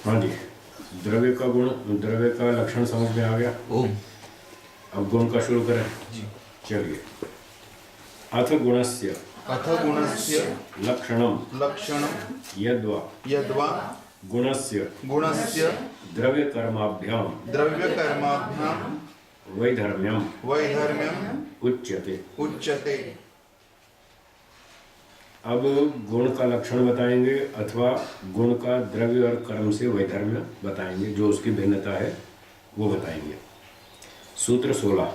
हाँ जी, द्रव्य का गुण, द्रव्य का लक्षण समझ में आ गया। ओम। अब गुण का शुरू करें। जी। चलिए, अथ गुणस्य अथ गुणस्य लक्षणम लक्षणं यद्वा यद्वा गुणस्य गुणस्य द्रव्य कर्माभ्याम द्रव्यकर्माभ्यां वैधर्म्यम वैधर्म्यम् उच्यते। उच्यते। अब गुण का लक्षण बताएंगे अथवा गुण का द्रव्य और कर्म से वैधर्म्य बताएंगे, जो उसकी भिन्नता है वो बताएंगे। सूत्र 16,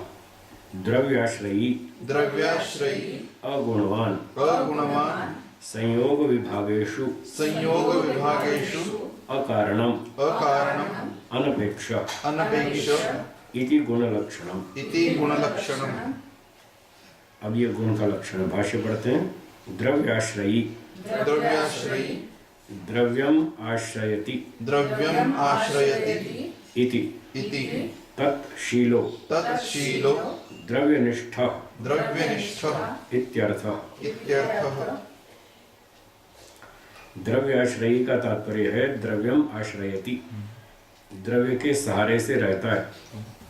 द्रव्याश्रयी द्रव्याश्रयी अगुणवान अगुणवान संयोग विभागेषु संयोग विभागेषु अकारणम अकारणम् अनपेक्ष अनपेक्ष इति गुणलक्षणम। इति गुणलक्षणम्। अब ये गुण का लक्षण भाष्य पढ़ते हैं। द्रव्याश्रयी द्रव्याश्रयी द्रव्यम आश्रयति द्रव्यम् आश्रयति इति इति तत्शीलो तत्शीलो द्रव्यनिष्ठः द्रव्यनिष्ठः इत्यर्थः। इत्यर्थः। द्रव्याश्रयी का तात्पर्य है द्रव्यम आश्रयति, द्रव्य के सहारे से रहता है,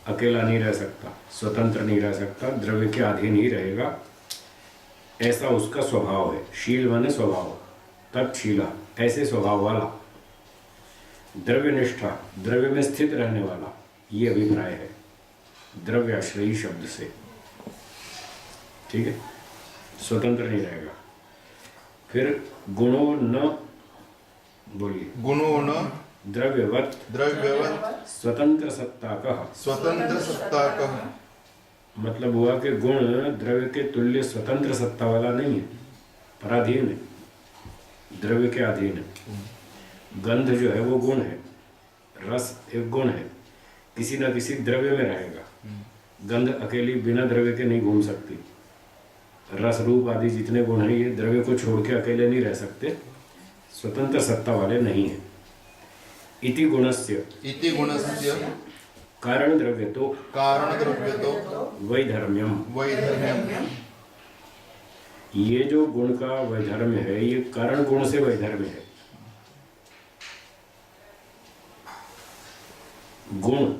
अकेला नहीं रह सकता, स्वतंत्र नहीं रह सकता, द्रव्य के अधीन ही रहेगा, ऐसा उसका स्वभाव है। शील माने स्वभाव, तत्शीला ऐसे स्वभाव वाला। द्रव्यनिष्ठा द्रव्य में स्थित रहने वाला, ये अभिप्राय है द्रव्याश्रयी शब्द से। ठीक है, स्वतंत्र नहीं रहेगा। फिर गुणो न, बोलिए, गुणो न द्रव्यवत द्रव्यवत् स्वतंत्र सत्ता का, स्वतंत्र सत्ताकः। मतलब हुआ कि गुण द्रव्य के तुल्य स्वतंत्र सत्ता वाला नहीं है, पराधीन है, द्रव्य के अधीन है। गंध जो है वो गुण है, रस एक गुण है, किसी न किसी द्रव्य में रहेगा। गंध अकेली बिना द्रव्य के नहीं घूम सकती। रस रूप आदि जितने गुण हैं ये द्रव्य को छोड़ के अकेले नहीं रह सकते, स्वतंत्र सत्ता वाले नहीं है। इति गुणस्य इति गुणस्य कारण द्रव्य तो कारण द्रव्यतो वैधर्म्यम। वैधर्म्यम्। ये जो गुण का वैधर्म्य है ये कारण गुण से वैधर्म्य है। गुण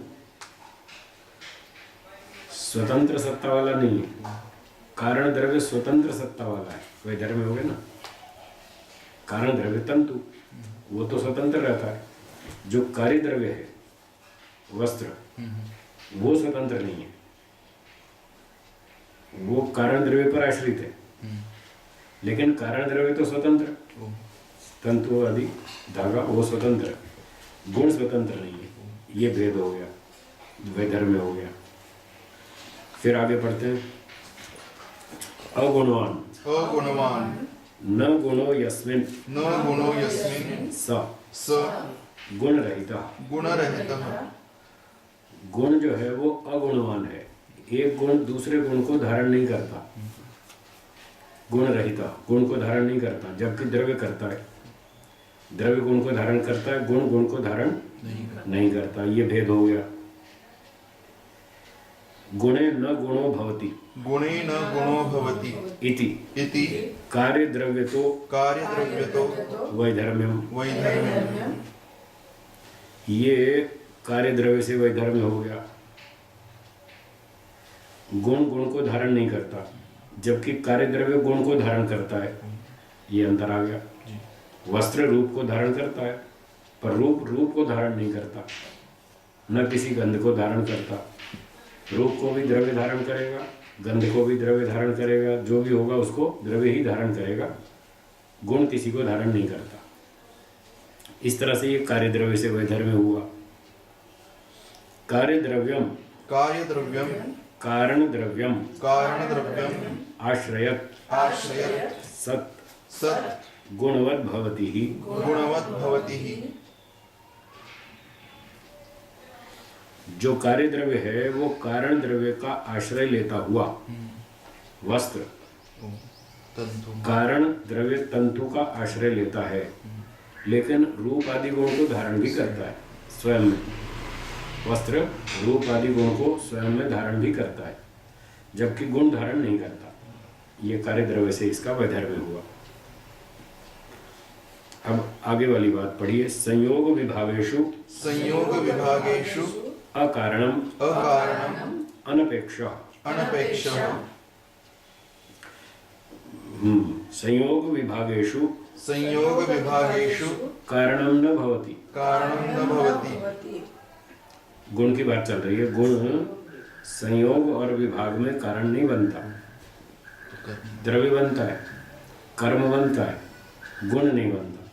स्वतंत्र सत्ता वाला नहीं है, कारण द्रव्य स्वतंत्र सत्ता वाला है, वैधर्म्य हो गया ना। कारण द्रव्य तंतु वो तो स्वतंत्र रहता है, जो कार्य द्रव्य है वस्त्र वो स्वतंत्र नहीं है, वो कारण द्रव्य पर आश्रित है। लेकिन कारण द्रव्य तो स्वतंत्र, तंतु आदि धागा वो स्वतंत्र, गुण स्वतंत्र नहीं है। ये भेद हो गया, वैधर्म्य हो गया। फिर आगे पढ़ते हैं। अगुणवान अगुणवान न गुणो यस्मिन् न गुणो यस्मिन् स स गुण रहिता। गुणरहितः। गुण जो है वो अगुणवान है, एक गुण दूसरे गुण को धारण नहीं करता। गुण रहिता गुण को धारण नहीं करता, जबकि द्रव्य करता है। द्रव्य गुण को धारण करता है, गुण गुण को धारण नहीं करता। ये भेद हो गया। गुणे न गुणो भवति गुणे न गुणो भवति इति इति कार्य द्रव्य तो कार्यद्रव्यतो वैधर्म्यम। वैधर्म्यम्। ये कार्य द्रव्य से वैधर्म्य हो गया। गुण गुण को धारण नहीं करता, जबकि कार्य द्रव्य गुण को धारण करता है। ये अंतर आ गया। वस्त्र रूप को धारण करता है, पर रूप रूप को धारण नहीं करता, न किसी गंध को धारण करता। रूप को भी द्रव्य धारण करेगा, गंध को भी द्रव्य धारण करेगा, जो भी होगा उसको द्रव्य ही धारण करेगा, गुण किसी को धारण नहीं करता। इस तरह से ये कार्य द्रव्य से वैधर्म्य हुआ। कार्य द्रव्यम कार्यद्रव्यम् कारण द्रव्यम कारणद्रव्यम् आश्रयत आश्रयत् सत सत् गुणवत् भवति ही। गुणवत् भवति ही। जो कार्य द्रव्य है वो कारण द्रव्य का आश्रय लेता हुआ वस्त्र, कारण द्रव्य तंतु का आश्रय लेता है, लेकिन रूप आदि गुण को धारण भी करता है स्वयं में। वस्त्र रूप आदि गुण को स्वयं में धारण भी करता है, जबकि गुण धारण नहीं करता। ये कार्य द्रव्य से इसका वैधर्म्य हुआ। अब आगे वाली बात पढ़िए। संयोग विभागेषु संयोग विभागेषु अकारणम अकारणम अनपेक्षा। अनपेक्षः संयोग विभागेषु संयोग विभागेषु कारणम न भवति। कारणं न भवति। गुण की बात चल रही है। गुण संयोग और विभाग में कारण नहीं बनता। द्रव्य बनता है, कर्म बनता है, गुण नहीं बनता।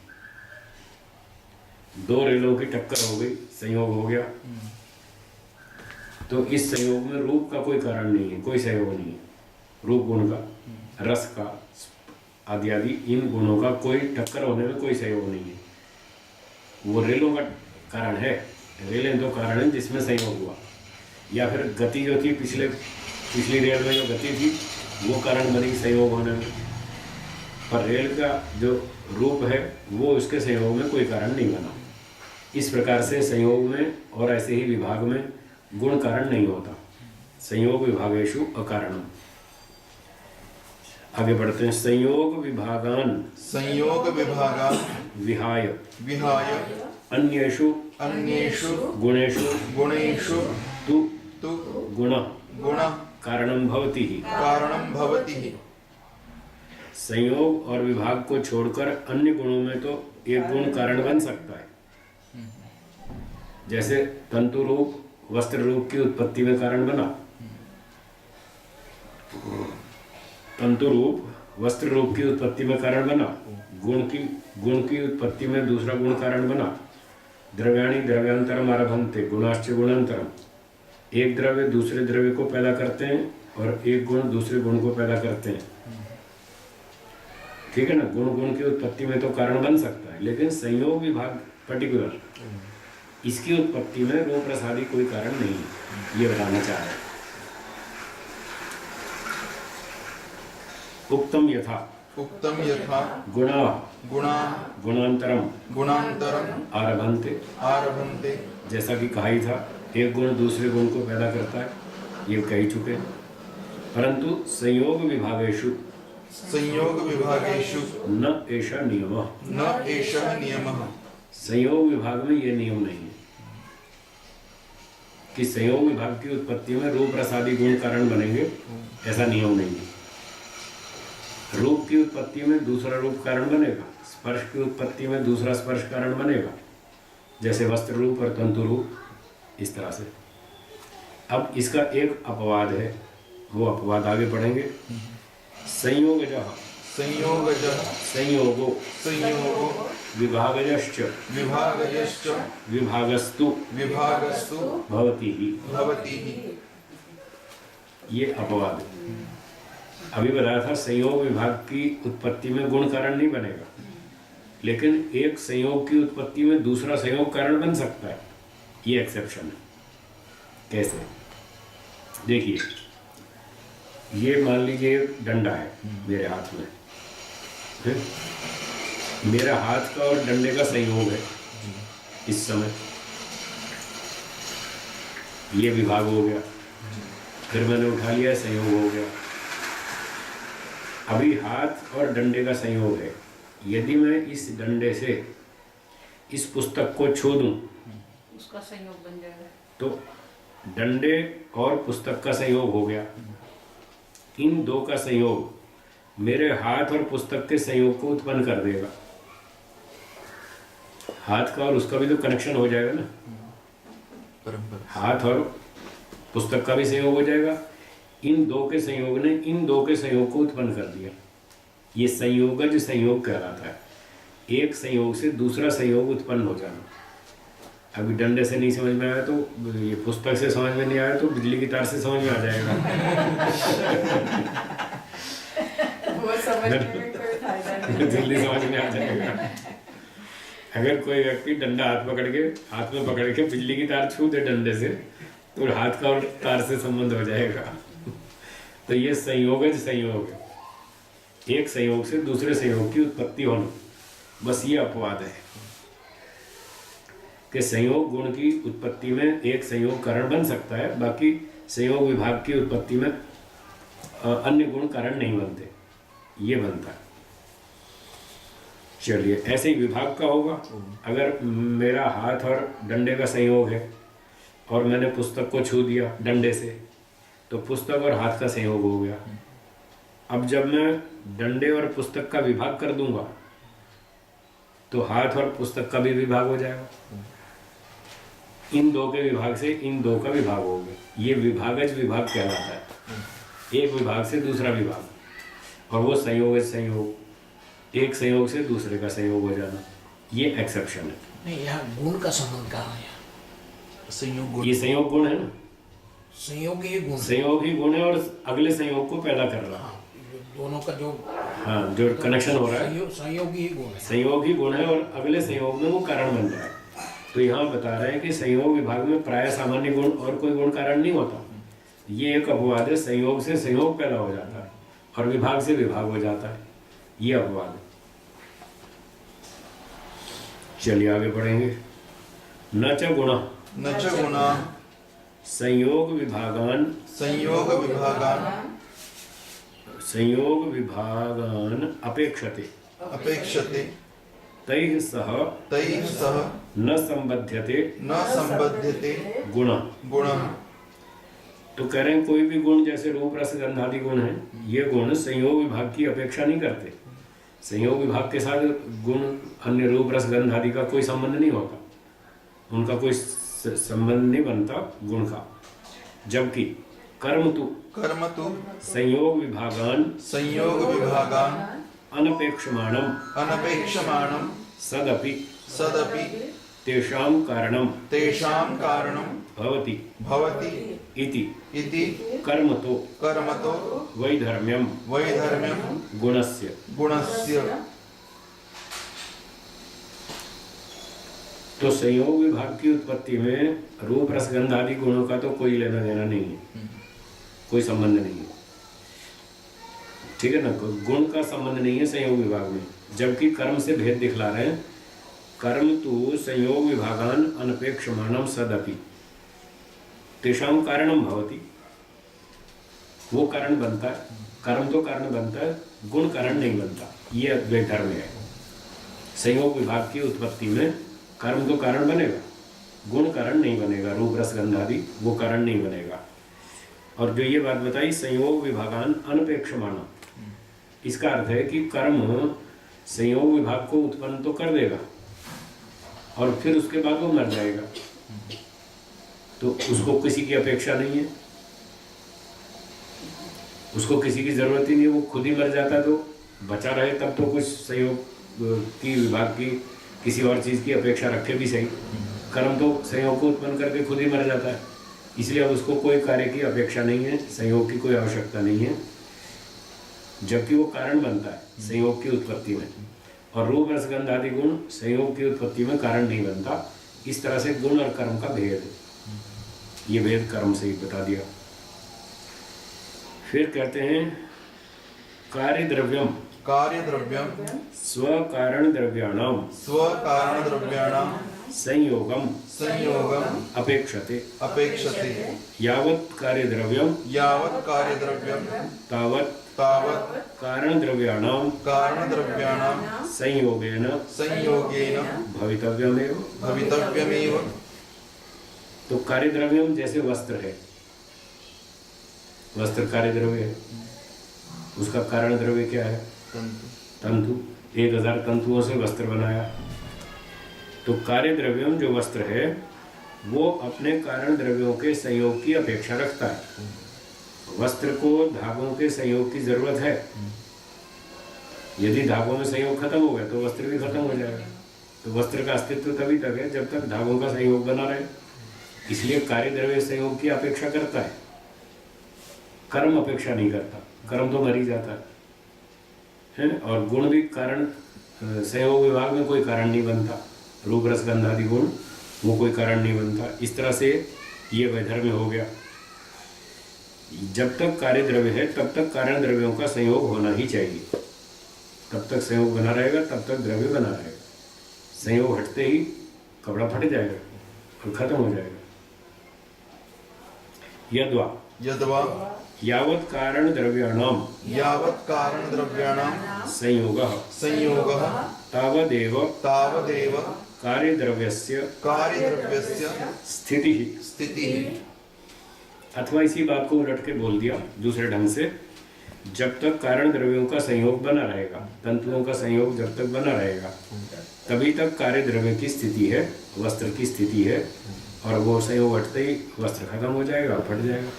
दो रेलों की टक्कर हो गई, संयोग हो गया, तो इस संयोग में रूप का कोई कारण नहीं है, कोई संयोग नहीं है। रूप गुण का, रस का आदि आदि इन गुणों का कोई टक्कर होने में कोई सहयोग नहीं है। वो रेलों का कारण है। रेलें दो कारण हैं जिसमें संयोग हुआ, या फिर गति जो थी पिछली रेल में जो गति थी वो कारण बनी संयोग होने में। पर रेल का जो रूप है वो उसके संयोग में कोई कारण नहीं बना। इस प्रकार से संयोग में और ऐसे ही विभाग में गुण कारण नहीं होता। संयोग विभागेषु अकारणम। आगे बढ़ते हैं। संयोग विभागान विहाय अन्येषु गुणेषु तु गुण कारणम भवति ही। संयोग और विभाग को छोड़कर अन्य गुणों में तो एक गुण कारण बन सकता है। जैसे तंतु रूप वस्त्र रूप की उत्पत्ति में कारण बना, तंतु रूप वस्त्र रूप की उत्पत्ति में कारण बना, गुण की उत्पत्ति में दूसरा गुण कारण बना। द्रव्याणि द्रव्यांतरम आरभन्ते गुणाश्च गुणांतरम। एक द्रव्य दूसरे द्रव्य को पैदा करते हैं और एक गुण दूसरे गुण को पैदा करते हैं। ठीक है ना। गुण की उत्पत्ति में तो कारण बन सकता है, लेकिन संयोग विभाग पर्टिकुलर इसकी उत्पत्ति में रूप रसादि कोई कारण नहीं है, ये बताना चाह रहे हैं। उक्तम यथा गुणांतरम आरभन्ते। जैसा कि कहा ही था, एक गुण दूसरे गुण को पैदा करता है, ये कह ही चुके। परंतु संयोग विभागेषु न एषः नियमः। संयोग विभाग में ये नियम नहीं है कि संयोग विभाग की उत्पत्ति में रूप रसादि गुण कारण बनेंगे, ऐसा नियम नहीं है। रूप की उत्पत्ति में दूसरा रूप कारण बनेगा, स्पर्श की उत्पत्ति में दूसरा स्पर्श कारण बनेगा, जैसे वस्त्र रूप और तंतु रूप, इस तरह से। अब इसका एक अपवाद है, वो अपवाद आगे पढ़ेंगे। संयोगो विभागश्च विभागस्तु भवति ही। ये अपवाद है। अभी बताया था संयोग विभाग की उत्पत्ति में गुण कारण नहीं बनेगा, लेकिन एक संयोग की उत्पत्ति में दूसरा संयोग कारण बन सकता है, ये एक्सेप्शन है। कैसे? देखिए, ये मान लीजिए एक डंडा है मेरे हाथ में, है? मेरा हाथ का और डंडे का संयोग है इस समय, ये विभाग हो गया। फिर मैंने उठा लिया, संयोग हो गया। अभी हाथ और डंडे का संयोग है। यदि मैं इस डंडे से इस पुस्तक को छू दूं, उसका संयोग बन जाएगा। तो डंडे और पुस्तक का संयोग हो गया। इन दो का संयोग मेरे हाथ और पुस्तक के संयोग को उत्पन्न कर देगा। हाथ का और उसका भी तो कनेक्शन हो जाएगा ना, हाथ और पुस्तक का भी संयोग हो जाएगा। इन दो के संयोग ने इन दो के संयोग को उत्पन्न कर दिया। ये संयोगज संयोग कहलाता है। एक संयोग से दूसरा संयोग उत्पन्न हो जाना। अभी डंडे से नहीं समझ में आया तो ये पुस्तक से समझ में नहीं आया तो बिजली की तार से समझ में आ जाएगा। वो समझने में कोई फायदा नहीं। जल्दी समझ में आ जाएगा। अगर कोई व्यक्ति डंडा हाथ में पकड़ के बिजली की तार छू दे डंडे से, तो हाथ का और तार से संबंध हो जाएगा। तो ये संयोगज संयोग है, एक संयोग से दूसरे संयोग की उत्पत्ति होना। बस ये अपवाद है कि संयोग गुण की उत्पत्ति में एक संयोग कारण बन सकता है, बाकी संयोग विभाग की उत्पत्ति में अन्य गुण कारण नहीं बनते, ये बनता है। चलिए, ऐसे ही विभाग का होगा। अगर मेरा हाथ और डंडे का संयोग है और मैंने पुस्तक को छू दिया डंडे से, तो पुस्तक और हाथ का संयोग हो गया। अब जब मैं डंडे और पुस्तक का विभाग कर दूंगा तो हाथ और पुस्तक का भी विभाग हो जाएगा। इन दो के विभाग से इन दो का विभाग हो गया। ये विभागज विभाग कहलाता है। एक विभाग से दूसरा विभाग, और वो संयोग संयोग, एक संयोग से दूसरे का संयोग हो जाना, ये एक्सेप्शन है। नहीं, यहाँ गुण का संबंध कहाँ है? संयोग गुण। ये संयोग गुण है ना, संयोग ही गुण। संयोग ही गुण है और अगले संयोग को पैदा कर रहा है। हाँ, दोनों का जो हाँ, जो कनेक्शन हो रहा है संयोग ही गुण है। संयोग ही गुण है और अगले संयोग में वो कारण बन रहा है। तो यहाँ बता रहे हैं कि संयोग विभाग में प्राय सामान्य गुण और कोई गुण कारण नहीं होता। ये एक अपवाद है, संयोग से संयोग पैदा हो जाता है और विभाग से विभाग हो जाता है, ये अपवाद है। चलिए आगे बढ़ेंगे। न च गुण न च गुणा संयोग विभागान संयोग विभागान अपेक्षते अपेक्षते तैः सह तैः सह न संबध्यते न संबध्यते गुण। गुणः। तो कह रहे हैं कोई भी गुण, जैसे रूप रस गंध आदि गुण है, ये गुण संयोग विभाग की अपेक्षा नहीं करते। संयोग विभाग के साथ गुण अन्य रूप रस गंध आदि का कोई संबंध नहीं होता, उनका कोई संबंध नहीं बनता गुण का। जबकि कर्म तो संयोग विभागान अनपेक्षमाणम सदपि तेषां कारणम भवति इति कर्मतो वैधर्म्यम गुणस्य। तो संयोग विभाग की उत्पत्ति में रूप रसगंध आदि गुणों का तो कोई लेना देना नहीं है, कोई संबंध नहीं है, ठीक है ना। गुण का संबंध नहीं है संयोग विभाग में। जबकि कर्म से भेद दिखला रहे हैं। कर्म तो संयोग विभागान अनपेक्षमाणम सदपि तेषां कारणम भवति, वो कारण बनता है। कर्म तो कारण बनता है, गुण कारण नहीं बनता, ये अद्वैत धर्म है। संयोग विभाग की उत्पत्ति में कर्म तो कारण बनेगा, गुण कारण नहीं बनेगा। रूप रस गंध आदि वो कारण नहीं बनेगा। और जो ये बात बताई संयोग विभागान अनपेक्षमाण, इसका अर्थ है कि कर्म संयोग विभाग को उत्पन्न तो कर देगा और फिर उसके बाद वो मर जाएगा, तो उसको किसी की अपेक्षा नहीं है, उसको किसी की जरूरत ही नहीं है। वो खुद ही मर जाता तो बचा रहे, तब तो कुछ संयोग की विभाग की किसी और चीज़ की अपेक्षा रखे भी सही। कर्म तो संयोग को उत्पन्न करके खुद ही मर जाता है, इसलिए अब उसको कोई कार्य की अपेक्षा नहीं है, संयोग की कोई आवश्यकता नहीं है। जबकि वो कारण बनता है संयोग की उत्पत्ति में, और रूप रसगंध आदि गुण संयोग की उत्पत्ति में कारण नहीं बनता। इस तरह से गुण और कर्म का भेद, ये भेद कर्म से ही बता दिया। फिर कहते हैं कार्य द्रव्यम स्व कारण द्रव्याणाम संयोगम अपेक्षते यावत् कार्य द्रव्यम तावत् कारण द्रव्याणाम संयोगेन भवितव्यमेव। तो कार्य द्रव्यम जैसे वस्त्र है, वस्त्र कार्य द्रव्य है, उसका कारण द्रव्य क्या है? तंतु। 1000 तंतुओं से वस्त्र बनाया। तो कार्य द्रव्यम जो वस्त्र है वो अपने कारण द्रव्यों के संयोग की अपेक्षा रखता है। वस्त्र को धागों के संयोग की जरूरत है। यदि धागों में संयोग खत्म हो गया तो वस्त्र भी खत्म हो जाएगा। तो वस्त्र का अस्तित्व तभी तक है जब तक धागों का संयोग बना रहे। इसलिए कार्य द्रव्य संयोग की अपेक्षा करता है, कर्म अपेक्षा नहीं करता। कर्म तो मर ही जाता है। और गुण भी कारण, संयोग विभाग में कोई कारण नहीं बनता। रूप रस गंध आदि गुण वो कोई कारण नहीं बनता। इस तरह से ये वैधर्म्य हो गया। जब तक कार्य द्रव्य है तब तक कारण द्रव्यों का संयोग होना ही चाहिए। तब तक संयोग बना रहेगा, तब तक द्रव्य बना रहेगा। संयोग हटते ही कपड़ा फट जाएगा और खत्म हो जाएगा। यद्वा यावत् कारण द्रव्याणाम संयोगः तावदेव तावदेव कार्यद्रव्यस्य कार्यद्रव्यस्य स्थितिः। स्थितिः। अथवा इसी बात को उलट के बोल दिया दूसरे ढंग से, जब तक कारण द्रव्यों का संयोग बना रहेगा, तंतुओं का संयोग जब तक बना रहेगा, तभी तक कार्य द्रव्य की स्थिति है, वस्त्र की स्थिति है, और वो संयोग हटते ही वस्त्र खत्म हो जाएगा, फट जाएगा।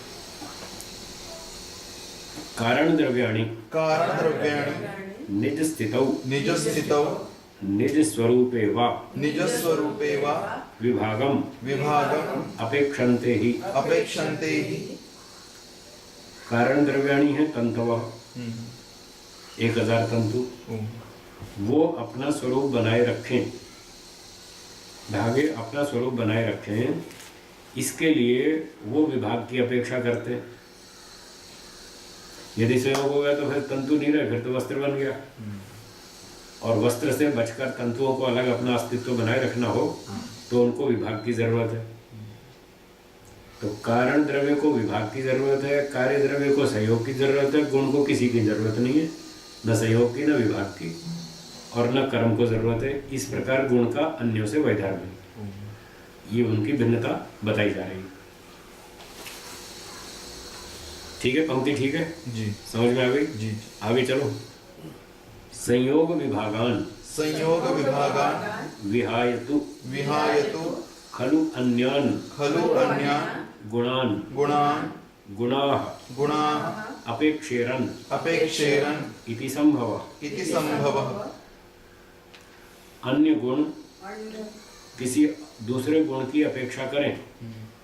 कारण द्रव्याणि निज स्थितौ निज स्वरूपे वा विभागम अपेक्षन्ते ही। कारण द्रव्याणि है तंतवः, 1000 तंतु, वो अपना स्वरूप बनाए रखें, धागे अपना स्वरूप बनाए रखें, इसके लिए वो विभाग की अपेक्षा करते हैं। यदि संयोग हो गया तो फिर तंतु नहीं रहे, फिर तो वस्त्र बन गया, और वस्त्र से बचकर तंतुओं को अलग अपना अस्तित्व बनाए रखना हो तो उनको विभाग की जरूरत है। तो कारण द्रव्य को विभाग की जरूरत है, कार्य द्रव्य को सहयोग की जरूरत है, गुण को किसी की जरूरत नहीं है, न सहयोग की, न विभाग की, और न कर्म को जरूरत है। इस प्रकार गुण का अन्यों से वैधर्म्य, ये उनकी भिन्नता बताई जा रही है। ठीक है, पंक्ति ठीक है जी, समझ में आ गई जी। आगे चलो। संयोग विभागान विहायतु खलु अन्यान गुणान गुणाः अपेक्षेरन् इति संभवः। अन्य गुण किसी दूसरे गुण की अपेक्षा करें,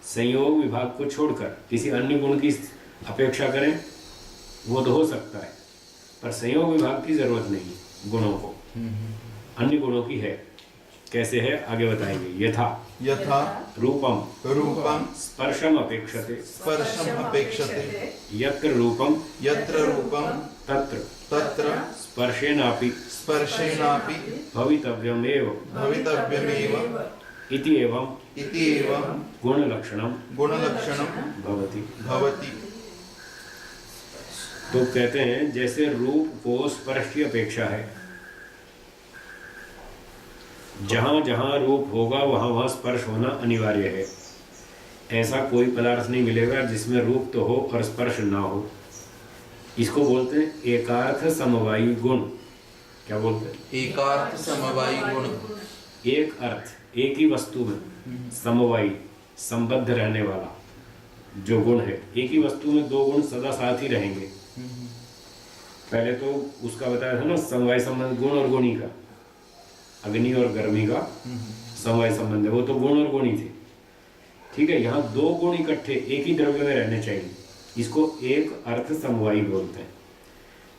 संयोग विभाग को छोड़कर किसी अन्य गुण की अपेक्षा करें, वो तो हो सकता है, पर संयोग विभाग की जरूरत नहीं गुणों को, अन्य गुणों की है। कैसे है आगे बताएंगे। यथा रूपम स्पर्शम अपेक्षते यत्र रूपम तत्र स्पर्शेनापि भवितव्यमेव इति एवं गुणलक्षणम भवति। तो कहते हैं जैसे रूप को स्पर्श की अपेक्षा है, जहां जहां रूप होगा वहां वहां स्पर्श होना अनिवार्य है। ऐसा कोई पदार्थ नहीं मिलेगा जिसमें रूप तो हो और स्पर्श ना हो। इसको बोलते हैं एकार्थ समवायी गुण। क्या बोलते हैं? एकार्थ समवायी गुण। एक अर्थ, एक ही वस्तु में समवायी, संबद्ध रहने वाला जो गुण है। एक ही वस्तु में दो गुण सदा साथ ही रहेंगे। पहले तो उसका बताया था ना, समवाय संबंध गुण और गुणी का, अग्नि और गर्मी का समवाय संबंध है, वो तो गुण और गुणी थे। ठीक है, यहाँ दो गुण इकट्ठे एक ही द्रव्य में रहने चाहिए, इसको एक अर्थ समवायी बोलते हैं।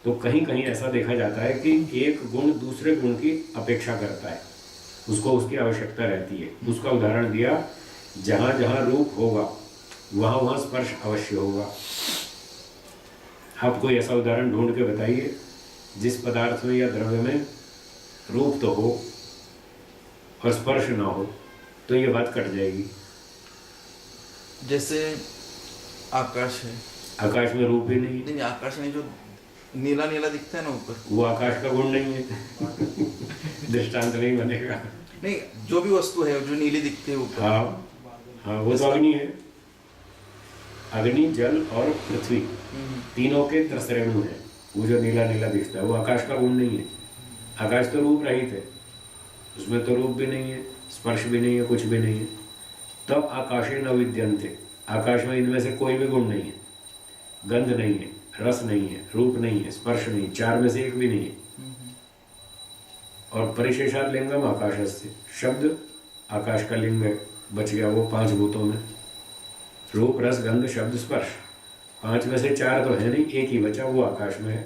तो कहीं कहीं ऐसा देखा जाता है कि एक गुण दूसरे गुण की अपेक्षा करता है, उसको उसकी आवश्यकता रहती है। उसका उदाहरण दिया, जहाँ जहाँ रूप होगा वहाँ वहाँ स्पर्श अवश्य होगा। आप कोई ऐसा उदाहरण ढूंढ के बताइए जिस पदार्थ में या द्रव्य में रूप तो हो और स्पर्श ना हो, तो ये बात कट जाएगी। जैसे आकाश है, आकाश में रूप ही नहीं है। नहीं, आकाश में जो नीला नीला दिखता है ना ऊपर, वो आकाश का गुण नहीं है। दृष्टांत नहीं बनेगा। नहीं, जो भी वस्तु है जो नीली दिखती है ऊपर, हाँ, वो तो अग्नि है। अग्नि, जल और पृथ्वी, तीनों के त्रसरेणु है। वो जो नीला नीला दिखता है वो आकाश का गुण नहीं है। आकाश तो रूप रहित है, उसमें तो रूप भी नहीं है, स्पर्श भी नहीं है, कुछ भी नहीं है। तब आकाशे न विद्यन्ते, आकाश में इनमें से कोई भी गुण नहीं है। गंध नहीं है, रस नहीं है, रूप नहीं है, स्पर्श नहीं, चार में से एक भी नहीं है। और परिशेषात् लिंगम आकाशस्य, शब्द आकाश का लिंग है, बच गया वो 5 भूतों में। रूप, रस, गंध, शब्द, स्पर्श, 5 में से 4 तो है नहीं, एक ही बचा, वो आकाश में है।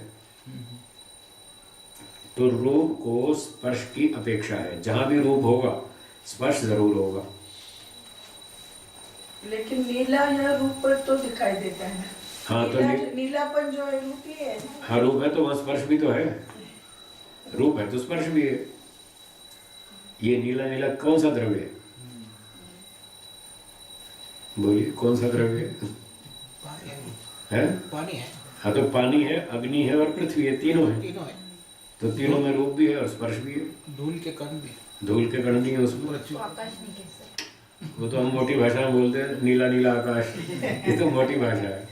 तो रूप को स्पर्श की अपेक्षा है। जहां भी रूप होगा स्पर्श जरूर होगा। लेकिन नीला या रूप पर तो दिखाई देता है। हाँ, तो नीलापन जो है रूप ही है। हाँ, रूप है तो वहाँ स्पर्श भी तो है, रूप है तो स्पर्श भी है। ये नीला नीला कौन सा द्रव्य है? बोलिए, कौन सा द्रव्य है? पानी है। हाँ, तो पानी है, अग्नि है और पृथ्वी है, तीनों है। तो तीनों में रूप भी है और स्पर्श भी है। धूल के कण भी धूल के कण भी है उसमें। पृथ्वी आकाश नहीं कह सकते। वो तो हम मोटी भाषा में बोलते हैं नीला नीला आकाश, ये तो मोटी भाषा है।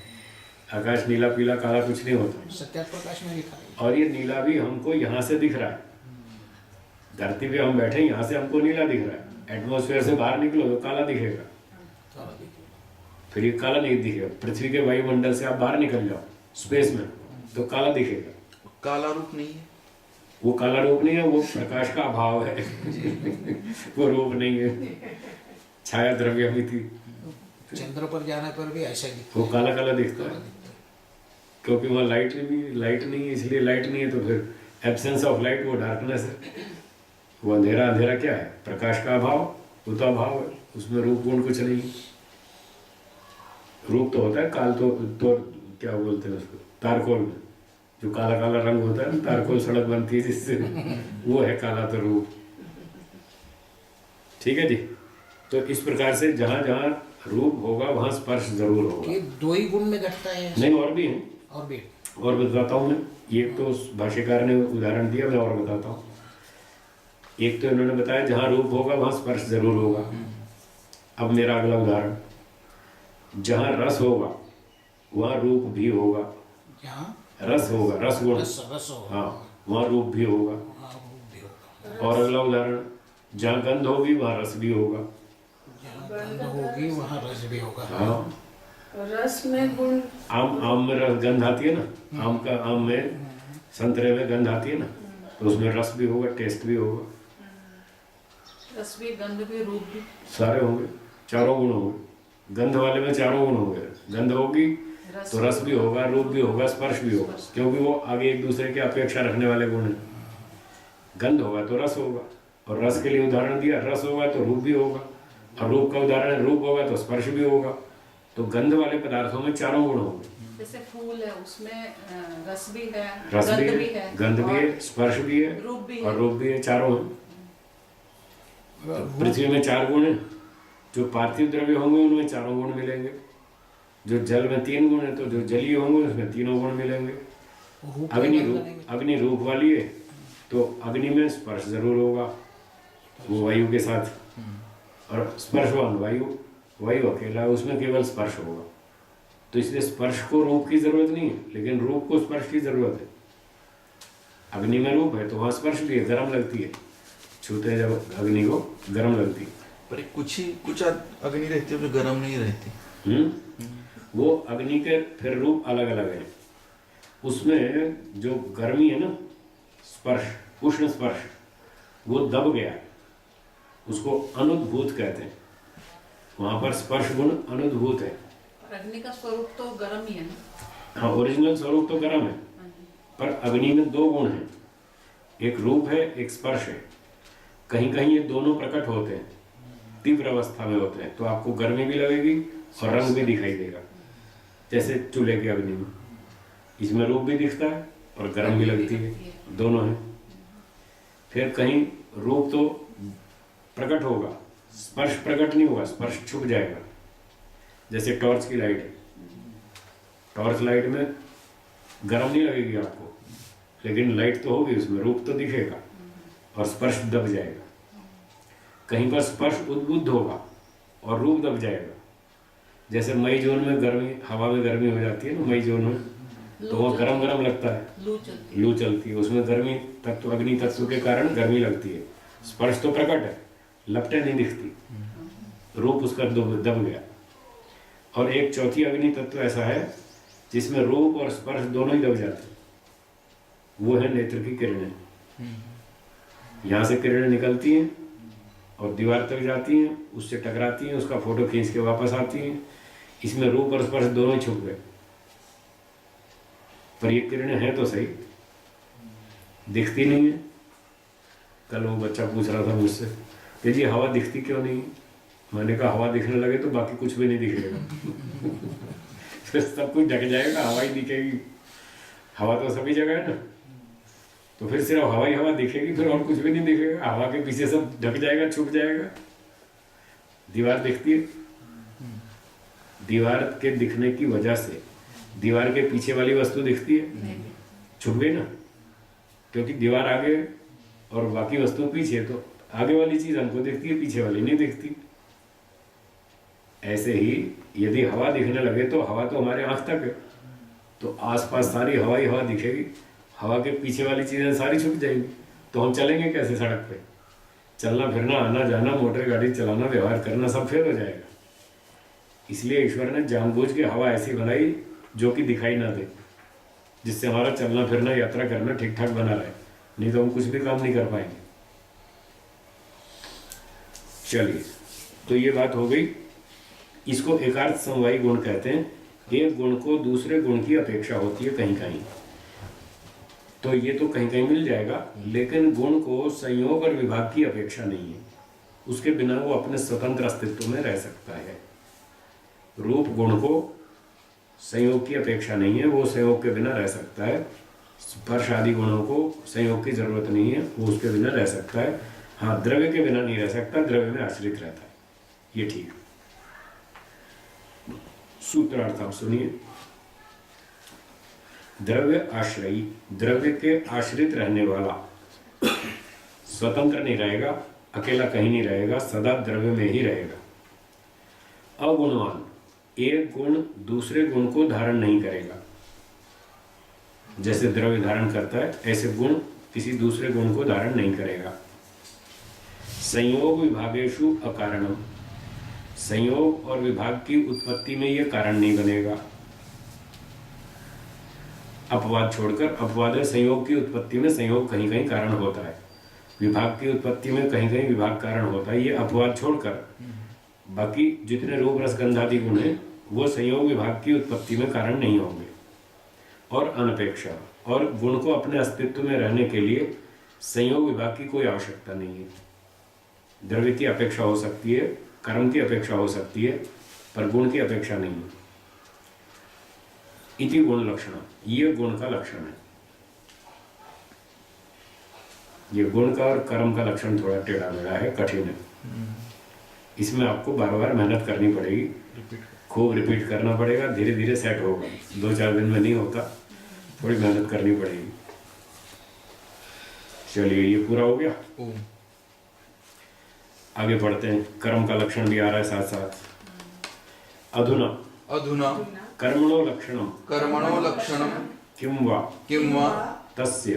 आकाश नीला पीला काला कुछ नहीं होता। सत्यार्थ प्रकाश में लिखा है। और ये नीला भी हमको यहाँ से दिख रहा है, धरती पे हम बैठे यहाँ से हमको नीला दिख रहा है। एटमॉस्फेयर से बाहर निकलो तो काला दिखेगा, काला देखिए। फिर ये काला नहीं दिखेगा। पृथ्वी के वायुमंडल से आप बाहर निकल जाओ स्पेस में तो काला दिखेगा। काला रूप नहीं है। वो काला रूप नहीं है, वो प्रकाश का अभाव है। वो रूप नहीं है, छाया द्रव्य भी थी। चंद्र पर जाने पर भी ऐसा दिखता वो काला काला दिखता है क्योंकि वहाँ लाइट नहीं है, इसलिए लाइट नहीं है। तो फिर एब्सेंस ऑफ लाइट वो डार्कनेस है। वो अंधेरा अंधेरा क्या है? प्रकाश का अभाव, वो तो अभाव है, उसमें रूप गुण कुछ नहीं। रूप तो होता है काल, तो क्या बोलते हैं उसको, तारकोल में जो काला काला रंग होता है ना, तारकोल सड़क बनती है जिससे, वो है काला तो रूप। ठीक है जी। तो इस प्रकार से जहाँ जहाँ रूप होगा वहाँ स्पर्श जरूर होगा। ये दो ही गुण में घटता है। नहीं, और भी है, और भी और बताता हूँ मैं। एक तो उस भाष्यकार ने उदाहरण दिया, मैं और बताता हूँ। एक तो इन्होंने बताया जहाँ रूप होगा वहाँ स्पर्श जरूर होगा। अब मेरा अगला उदाहरण, जहाँ रस होगा वहाँ रूप भी होगा। जहाँ रस होगा, रस गुण, रस होगा हाँ, वहाँ रूप भी होगा। वहाँ रूप भी होगा। और अगला उदाहरण, जहाँ गंध होगी वहाँ रस भी होगा। जहाँ गंध होगी वहाँ रस भी होगा। हाँ, रस में गुण। आम में रस गंध आती है ना, आम में संतरे में गंध आती है ना, तो उसमें रस भी होगा, टेस्ट भी होगा, रस भी, गंध भी, रूप भी। सारे होंगे, चारों गुण होंगे। गंध वाले में चारों गुण होंगे। गंध होगी तो रस भी होगा, रूप भी होगा, स्पर्श भी होगा, क्योंकि वो आगे एक दूसरे की अपेक्षा रखने वाले गुण हैं। गंध होगा तो रस होगा, और रस के लिए उदाहरण दिया, रस होगा तो रूप भी होगा, और रूप का उदाहरण रूप होगा तो स्पर्श भी होगा। तो गंध वाले पदार्थों में चारों गुण होंगे। जैसे फूल है उसमें रस भी है, रस गंध भी भी है, है, गंध भी और है, स्पर्श भी है, रूप भी और है। रूप भी है, चारों हैं। तो पृथ्वी में चार गुण हैं। जो पार्थिव द्रव्य होंगे उनमें चारों गुण मिलेंगे। जो जल में तीन गुण है तो जो जलीय होंगे उसमें तीनों गुण मिलेंगे। रूप अग्नि रूप वाली है तो अग्नि में स्पर्श जरूर होगा, वो वायु के साथ। और स्पर्शवान वायु अकेला है, उसमें केवल स्पर्श होगा। तो इसलिए स्पर्श को रूप की जरूरत नहीं है, लेकिन रूप को स्पर्श की जरूरत है। अग्नि में रूप है तो वहाँ स्पर्श भी है, गर्म लगती है, छूते हैं जब अग्नि को गर्म लगती है। पर कुछ अग्नि रहती है जो गर्म नहीं रहती। वो अग्नि के फिर रूप अलग अलग है। उसमें जो गर्मी है ना, स्पर्श, उष्ण स्पर्श, वो दब गया, उसको अनुद्भूत कहते हैं। वहां पर स्पर्श गुण अनुद्भूत है। अग्नि का स्वरूप तो गर्म ही है ना। हाँ, ओरिजिनल स्वरूप तो गर्म है, पर अग्नि में दो गुण हैं, एक रूप है, एक स्पर्श है। कहीं कहीं ये दोनों प्रकट होते हैं, तीव्र अवस्था में होते हैं, तो आपको गर्मी भी लगेगी और रंग भी दिखाई देगा। जैसे चूल्हे की अग्नि में, इसमें रूप भी दिखता है और गर्म भी लगती है, दोनों है। फिर कहीं रूप तो प्रकट होगा, स्पर्श प्रकट नहीं होगा, स्पर्श छुप जाएगा। जैसे टॉर्च की लाइट है, टॉर्च लाइट में गर्म नहीं लगेगी आपको, लेकिन लाइट तो होगी, उसमें रूप तो दिखेगा और स्पर्श दब जाएगा। कहीं पर स्पर्श उद्बुद्ध होगा और रूप दब जाएगा। जैसे मई जून में गर्मी, हवा में गर्मी हो जाती है ना मई जून में, तो वह गर्म गर्म लगता है, लू चलती है, उसमें गर्मी तत्व, अग्नि तत्व के कारण गर्मी लगती है। स्पर्श तो प्रकट है, लपटें नहीं दिखती, रूप उसका दब गया। और एक चौथी अग्नि तत्व ऐसा है जिसमें रूप और स्पर्श दोनों ही दब जाते हैं, वो है नेत्र की किरणें। यहाँ से किरणें निकलती हैं और दीवार तक जाती हैं, उससे टकराती हैं, उसका फोटो खींच के वापस आती हैं। इसमें रूप और स्पर्श दोनों ही छुप गए, पर ये किरणें हैं तो सही, दिखती नहीं है। कल वो बच्चा पूछ रहा था मुझसे कि जी हवा दिखती क्यों नहीं? मैंने कहा हवा दिखने लगे तो बाकी कुछ भी नहीं दिखेगा। फिर सब कुछ ढक जाएगा, हवा ही दिखेगी। हवा तो सभी जगह है ना, तो फिर सिर्फ हवा ही हवा दिखेगी, फिर और कुछ भी नहीं दिखेगा। हवा के पीछे सब ढक जाएगा, छुप जाएगा। दीवार दिखती है, दीवार के दिखने की वजह से दीवार के पीछे वाली वस्तु दिखती है, छुप गई ना। क्योंकि दीवार आगे और बाकी वस्तु पीछे, तो आगे वाली चीज हमको दिखती है, पीछे वाली नहीं दिखती। ऐसे ही यदि हवा दिखने लगे तो हवा तो हमारे आंख तक है, तो आसपास सारी हवा ही हवा दिखेगी, हवा के पीछे वाली चीजें सारी छुप जाएंगी, तो हम चलेंगे कैसे सड़क पे? चलना फिरना, आना जाना, मोटर गाड़ी चलाना, व्यवहार करना सब फेल हो जाएगा। इसलिए ईश्वर ने जानबूझ के हवा ऐसी बनाई जो कि दिखाई ना दे, जिससे हमारा चलना फिरना, यात्रा करना ठीक ठाक बना रहे, नहीं तो हम कुछ भी काम नहीं कर पाएंगे। चलिए, तो ये बात हो गई। इसको एकार्थ समवायी गुण कहते हैं। एक गुण को दूसरे गुण की अपेक्षा होती है कहीं कहीं, तो ये तो कहीं कहीं मिल जाएगा, लेकिन गुण को संयोग और विभाग की अपेक्षा नहीं है। उसके बिना वो अपने स्वतंत्र अस्तित्व में रह सकता है। रूप गुण को संयोग की अपेक्षा नहीं है, वो संयोग के बिना रह सकता है। स्पर्श आदि गुणों को संयोग की जरूरत नहीं है, वो उसके बिना रह सकता है। हाँ, द्रव्य के बिना नहीं रह सकता, द्रव्य में आश्रित रहता है, ये ठीक। सूत्रार्थ आप सुनिए। द्रव्य आश्रयी, द्रव्य के आश्रित रहने वाला, स्वतंत्र नहीं रहेगा, अकेला कहीं नहीं रहेगा, सदा द्रव्य में ही रहेगा। अगुणवान, एक गुण दूसरे गुण को धारण नहीं करेगा। जैसे द्रव्य धारण करता है, ऐसे गुण किसी दूसरे गुण को धारण नहीं करेगा। संयोग विभागेषु अकारणम, संयोग और विभाग की उत्पत्ति में यह कारण नहीं बनेगा। अपवाद छोड़कर, अपवाद है संयोग की उत्पत्ति में संयोग कहीं कहीं कारण होता है, विभाग की उत्पत्ति में कहीं कहीं विभाग कारण होता है। ये अपवाद छोड़कर बाकी जितने रूप रस गंधादि गुण हैं वो संयोग विभाग की उत्पत्ति में कारण नहीं होंगे। और अनपेक्षा, और गुण को अपने अस्तित्व में रहने के लिए संयोग विभाग की कोई आवश्यकता नहीं है। द्रव्य की अपेक्षा हो सकती है, कर्म की अपेक्षा हो सकती है, पर गुण की अपेक्षा नहीं है। इति गुण लक्षण, ये गुण का लक्षण है। ये गुण का और कर्म का लक्षण थोड़ा टेढ़ा मेढ़ा है, कठिन है। इसमें आपको बार बार मेहनत करनी पड़ेगी, खूब रिपीट करना पड़ेगा, धीरे धीरे सेट होगा। 2-4 दिन में नहीं होता, थोड़ी मेहनत करनी पड़ेगी। चलिए, ये पूरा हो गया। आगे बढ़ते हैं। कर्म का लक्षण भी आ रहा है साथ साथ। अधुना अधुना कर्मणो लक्षणम, कर्मणो लक्षणम किं वा तस्य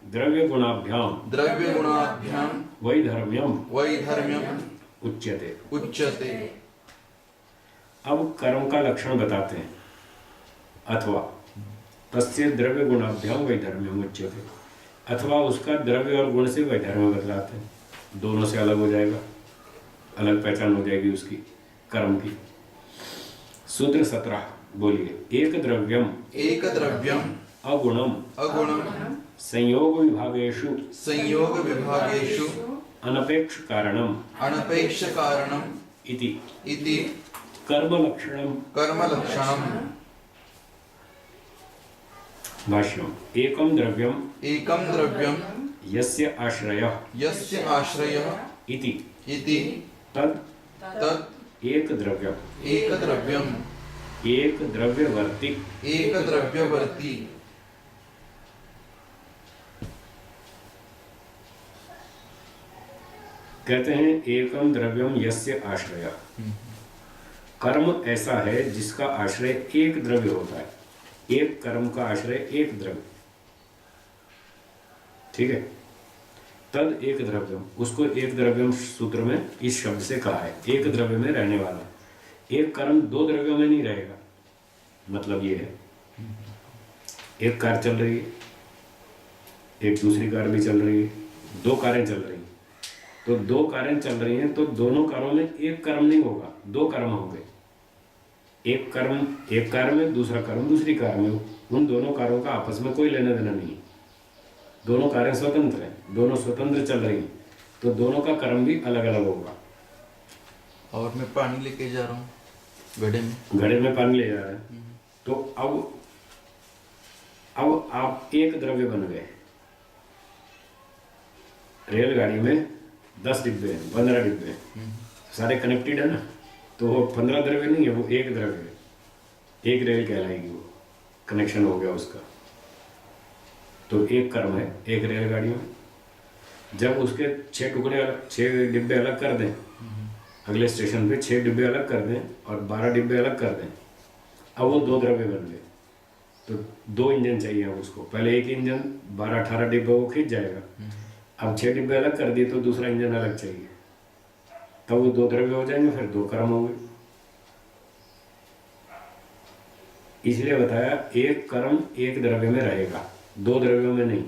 द्रव्य गुणाभ्याम द्रव्य गुणाभ्याम वैधर्म्यम उच्यते। अब कर्म का लक्षण बताते हैं। अथवा तस्य द्रव्य गुणाभ्याम वैधर्म्यम उच्यते, अथवा उसका द्रव्य और गुण से वैधर्म्य बतलाते हैं। दोनों से अलग हो जाएगा, अलग पहचान हो जाएगी उसकी कर्म की। सूत्र 17 बोलिए। एक द्रव्यम अगुणम संयोग विभागेषु अनपेक्ष कारणम इति कर्म लक्षणम। भाष्यम। एकम द्रव्यम यस्य आश्रयः इति तद एक द्रव्यम एक द्रव्यवर्ती। कहते हैं एकम द्रव्यम यस्य आश्रयः, कर्म ऐसा है जिसका आश्रय एक द्रव्य होता है। एक कर्म का आश्रय एक द्रव्य, ठीक है। तद एक द्रव्यम, उसको एक द्रव्यम सूत्र में इस शब्द से कहा है, एक द्रव्य में रहने वाला। एक कर्म 2 द्रव्यों में नहीं रहेगा, मतलब ये है एक कार चल रही है, एक दूसरी कार भी चल रही है, 2 कारें चल रही हैं। तो 2 कारें चल रही हैं तो दोनों कारों में एक कर्म नहीं होगा, 2 कर्म होंगे। एक कर्म एक कार में, दूसरा कर्म दूसरी कार में। उन दोनों कारों का आपस में कोई लेना देना नहीं है, दोनों कारें स्वतंत्र हैं, दोनों स्वतंत्र चल रही हैं, तो दोनों का कर्म भी अलग अलग होगा। और मैं पानी लेके जा रहा हूँ घड़े में पानी ले जा रहे हैं, तो अब आप एक द्रव्य बन गए। रेलगाड़ी में 10 डिब्बे हैं, 15 डिब्बे हैं, सारे कनेक्टेड है ना, तो वो 15 द्रव्य नहीं है, वो एक द्रव्य है, एक रेल कहलाएगी, वो कनेक्शन हो गया उसका। तो एक कर्म है एक रेलगाड़ी में। जब उसके 6 डिब्बे अलग कर दें, अगले स्टेशन पे 6 डिब्बे अलग कर दें और 12 डिब्बे अलग कर दें, अब वो 2 द्रव्य बन गए। तो 2 इंजन चाहिए अब उसको। पहले एक इंजन 12-18 डिब्बे वो खींच जाएगा, अब 6 डिब्बे अलग कर दिए तो दूसरा इंजन अलग चाहिए, तब वो 2 द्रव्य हो जाएंगे, फिर 2 कर्म हो गए। इसलिए बताया एक कर्म एक द्रव्य में रहेगा, 2 द्रव्यों में नहीं।